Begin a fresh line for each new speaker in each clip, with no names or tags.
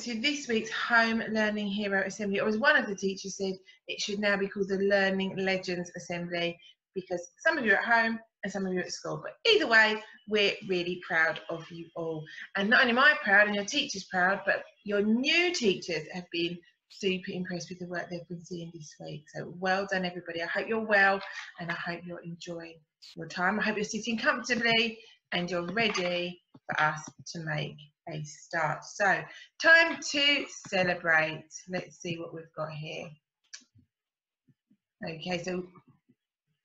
to this week's Home Learning Hero Assembly, or as one of the teachers said, it should now be called the Learning Legends Assembly, because some of you are at home and some of you are at school. But either way, we're really proud of you all. And not only am I proud and your teachers proud, but your new teachers have been super impressed with the work they've been seeing this week. So well done, everybody. I hope you're well and I hope you're enjoying your time. I hope you're sitting comfortably and you're ready for us to make a start. So time to celebrate. Let's see what we've got here. Okay, so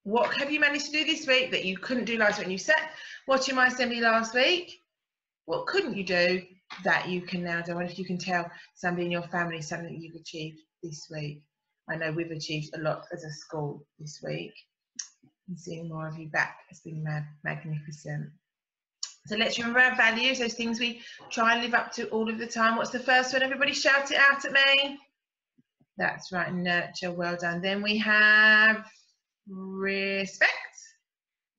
what have you managed to do this week that you couldn't do last week? When you sat watching my assembly last week, what couldn't you do that you can now do? I wonder if you can tell somebody in your family something that you've achieved this week. I know we've achieved a lot as a school this week. And seeing more of you back has been magnificent. So let's remember our values, those things we try and live up to all of the time. What's the first one? Everybody shout it out at me. That's right, nurture, well done. Then we have respect.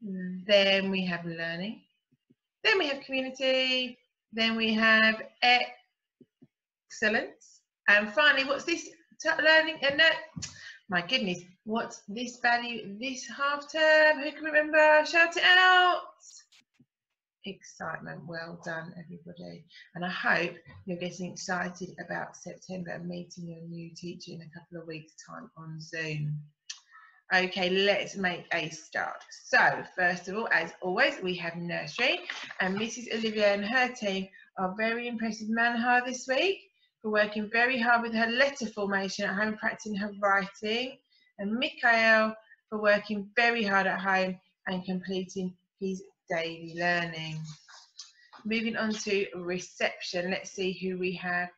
Then we have learning. Then we have community. Then we have excellence. And finally, what's this learning? My goodness, what's this value this half term? Who can remember? Shout it out. Excitement. Well done, everybody. And I hope you're getting excited about September and meeting your new teacher in a couple of weeks' time on Zoom. Okay, let's make a start. So first of all, as always, we have nursery, and Mrs. Olivia and her team are very impressed with Manhar this week for working very hard with her letter formation at home, practicing her writing, and Mikhail for working very hard at home and completing his daily learning. Moving on to reception, let's see who we have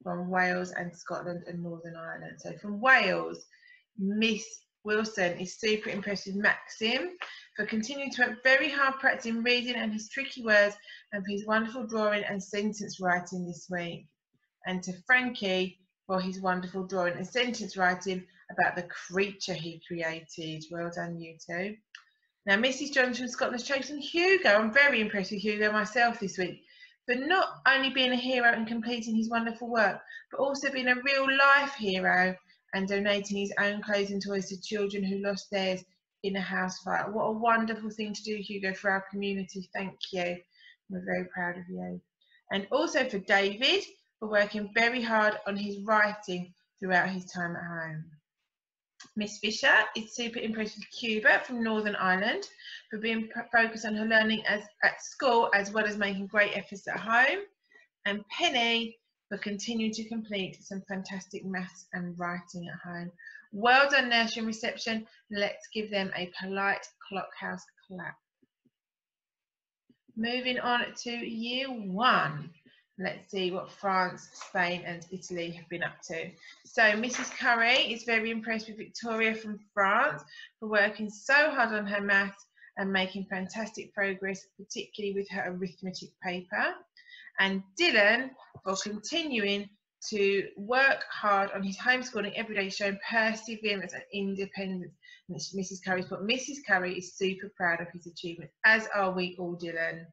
from Wales and Scotland and Northern Ireland. So from Wales, Miss Wilson is super impressed with Maxim for continuing to work very hard practicing reading and his tricky words and for his wonderful drawing and sentence writing this week. And to Frankie for his wonderful drawing and sentence writing about the creature he created. Well done, you two. Now, Mrs. Jones from Scotland has chosen Hugo. I'm very impressed with Hugo myself this week for not only being a hero and completing his wonderful work, but also being a real life hero and donating his own clothes and toys to children who lost theirs in a house fire. What a wonderful thing to do, Hugo, for our community. Thank you. We're very proud of you. And also for David for working very hard on his writing throughout his time at home. Miss Fisher is super impressed with Cuba from Northern Ireland for being focused on her learning at school as well as making great efforts at home. And Penny for continuing to complete some fantastic maths and writing at home. Well done, nursery and reception. Let's give them a polite clockhouse clap. Moving on to year one. Let's see what France, Spain and Italy have been up to. So Mrs. Curry is very impressed with Victoria from France for working so hard on her maths and making fantastic progress, particularly with her arithmetic paper. And Dylan for continuing to work hard on his homeschooling every day, showing perseverance and independence. And Mrs. Curry's put, Mrs. Curry is super proud of his achievements, as are we all, Dylan.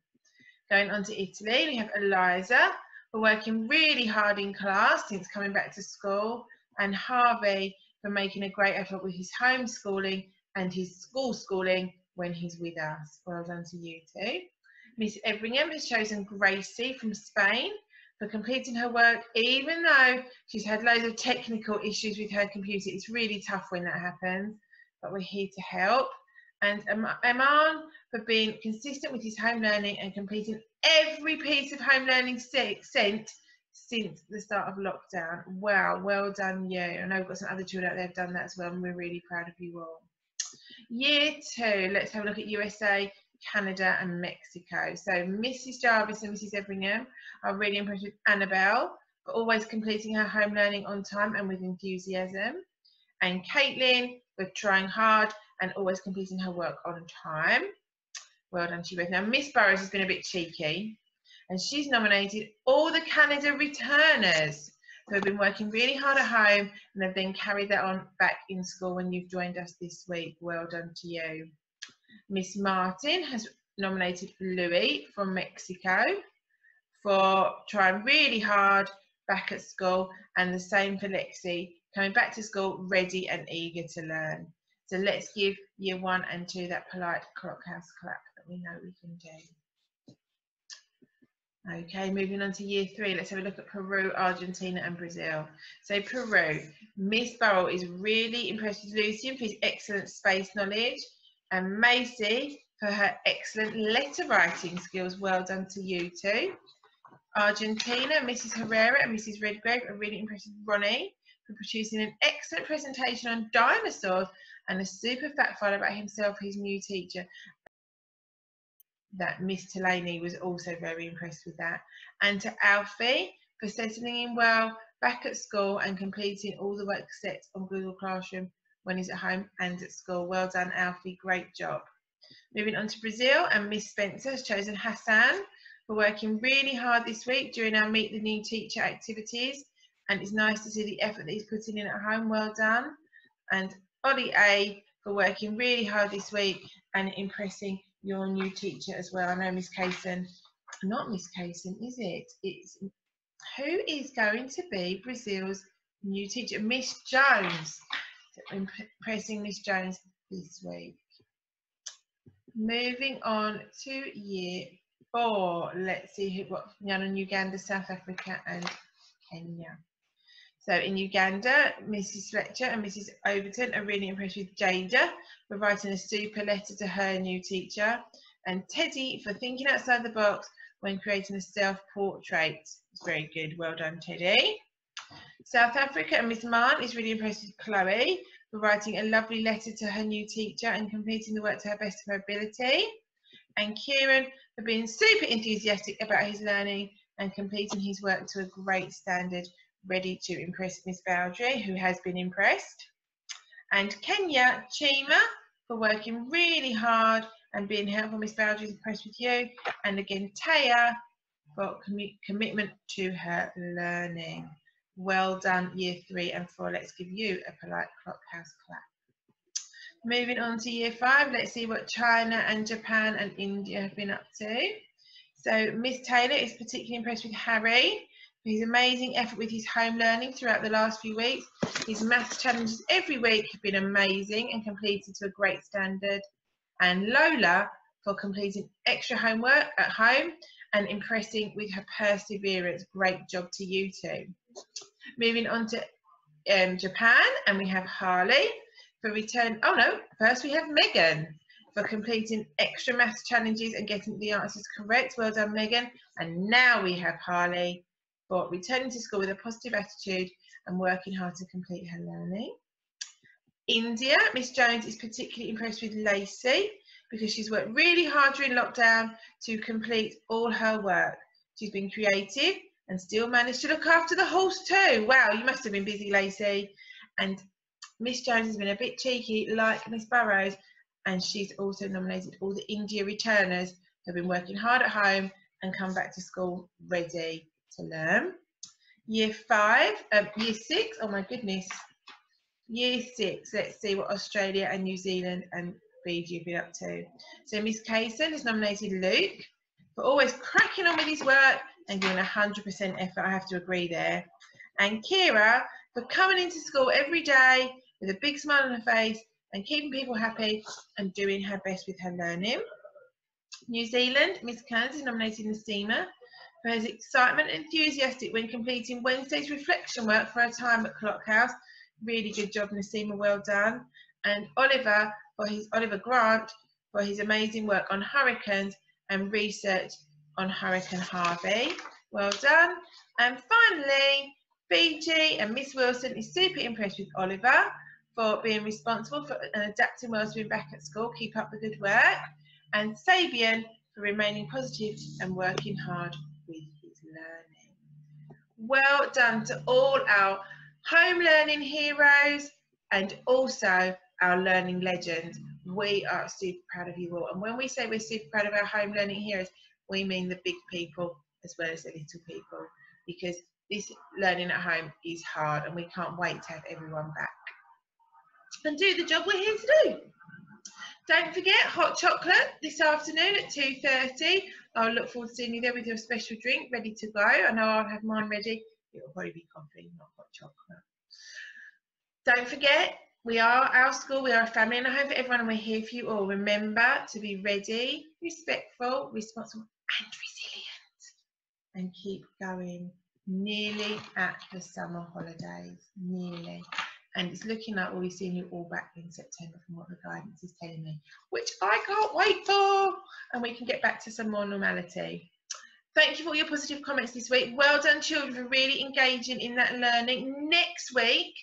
Going on to Italy, we have Eliza for working really hard in class since coming back to school, and Harvey for making a great effort with his homeschooling and his school schooling when he's with us. Well done to you too. Miss Everingham has chosen Gracie from Spain for completing her work, even though she's had loads of technical issues with her computer. It's really tough when that happens, but we're here to help. And Eman for being consistent with his home learning and completing every piece of home learning sent since the start of lockdown. Wow, well done you. I know we've got some other children out there who've done that as well, and we're really proud of you all. Year two, let's have a look at USA, Canada and Mexico. So Mrs. Jarvis and Mrs. Everingham are really impressed with Annabelle for always completing her home learning on time and with enthusiasm. And Caitlin for trying hard and always completing her work on time. Well done to you both. Now Miss Burrows has been a bit cheeky and she's nominated all the Canada returners who have been working really hard at home and have then carried that on back in school when you've joined us this week. Well done to you. Miss Martin has nominated Louis from Mexico for trying really hard back at school, and the same for Lexi, coming back to school ready and eager to learn. So let's give year 1 and 2 that polite clockhouse clap that we know we can do. Okay, moving on to year 3, let's have a look at Peru, Argentina and Brazil. So Peru, Miss Burrell is really impressed with Lucian for his excellent space knowledge, and Macy for her excellent letter writing skills. Well done to you two. Argentina, Mrs. Herrera and Mrs. Redgrave are really impressed with Ronnie for producing an excellent presentation on dinosaurs and a super fact file about himself, his new teacher. That Miss Delaney was also very impressed with that. And to Alfie for settling in well back at school and completing all the work sets on Google Classroom when he's at home and at school. Well done, Alfie, great job. Moving on to Brazil, and Miss Spencer has chosen Hassan for working really hard this week during our Meet the New Teacher activities, and it's nice to see the effort that he's putting in at home. Well done. And Ollie A for working really hard this week and impressing your new teacher as well. I know Miss Kaysen, not Miss Kaysen, is it? It's who is going to be Brazil's new teacher? Miss Jones. So impressing Miss Jones this week. Moving on to year 4. Let's see who got in Uganda, South Africa and Kenya. So in Uganda, Mrs. Fletcher and Mrs. Overton are really impressed with Jada for writing a super letter to her new teacher, and Teddy for thinking outside the box when creating a self-portrait. It's very good. Well done, Teddy. South Africa and Miss Mann is really impressed with Chloe for writing a lovely letter to her new teacher and completing the work to her best of her ability. And Kieran for being super enthusiastic about his learning and completing his work to a great standard, ready to impress Miss Bowdry, who has been impressed. And Kenya Chima for working really hard and being helpful. Miss Bowdry is impressed with you. And again, Taya for commitment to her learning. Well done, year 3 and 4. Let's give you a polite clockhouse clap. Moving on to year 5, let's see what China and Japan and India have been up to. So Miss Taylor is particularly impressed with Harry for his amazing effort with his home learning throughout the last few weeks. His maths challenges every week have been amazing and completed to a great standard. And Lola for completing extra homework at home and impressing with her perseverance. Great job to you two. Moving on to Japan, and we have Harley for return. Oh no, first we have Megan for completing extra maths challenges and getting the answers correct. Well done, Megan. And now we have Harley for returning to school with a positive attitude and working hard to complete her learning. India, Miss Jones is particularly impressed with Lacey because she's worked really hard during lockdown to complete all her work. She's been creative and still managed to look after the horse too. Wow, you must have been busy, Lacey. And Miss Jones has been a bit cheeky like Miss Burrows, and she's also nominated all the India returners who have been working hard at home and come back to school ready to learn. Year 6, oh my goodness. Year 6, let's see what Australia and New Zealand and Fiji have been up to. So Miss Kaysen has nominated Luke for always cracking on with his work and giving 100% effort. I have to agree there. And Kira for coming into school every day with a big smile on her face and keeping people happy and doing her best with her learning. New Zealand, Miss Cairns is nominated Nasima for his excitement and enthusiastic when completing Wednesday's reflection work for her time at Clockhouse. Really good job, Nasima, well done. And Oliver Grant for his amazing work on hurricanes and research on Hurricane Harvey. Well done. And finally, Fiji and Miss Wilson is super impressed with Oliver for being responsible for and adapting well to being back at school. Keep up the good work. And Sabian for remaining positive and working hard with his learning. Well done to all our home learning heroes and also our learning legends. We are super proud of you all. And when we say we're super proud of our home learning heroes, we mean the big people as well as the little people, because this learning at home is hard and we can't wait to have everyone back and do the job we're here to do. Don't forget hot chocolate this afternoon at 2:30. I'll look forward to seeing you there with your special drink ready to go. I know I'll have mine ready It'll probably be coffee, not hot chocolate. Don't forget, we are our school, we are a family and a home for everyone, and we're here for you all. Remember to be ready, respectful, responsible and resilient, and keep going. Nearly at the summer holidays, nearly. And it's looking like we'll be seeing you all back in September from what the guidance is telling me, which I can't wait for, and we can get back to some more normality. Thank you for all your positive comments this week. Well done, children, for really engaging in that learning. Next week,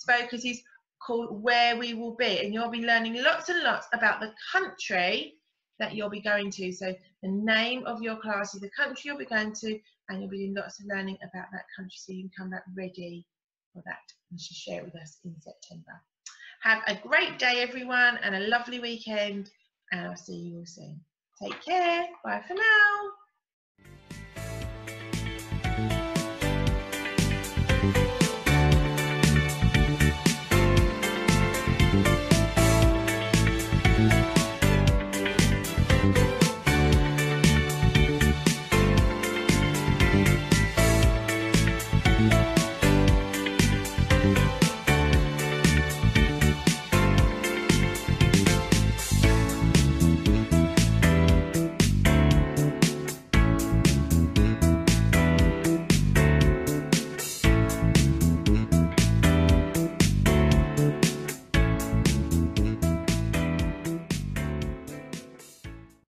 focus is called Where We Will Be, and you'll be learning lots and lots about the country that you'll be going to. So the name of your class is the country you'll be going to, and you'll be doing lots of learning about that country, so you can come back ready for that and share it with us in September. Have a great day, everyone, and a lovely weekend, and I'll see you all soon. Take care. Bye for now.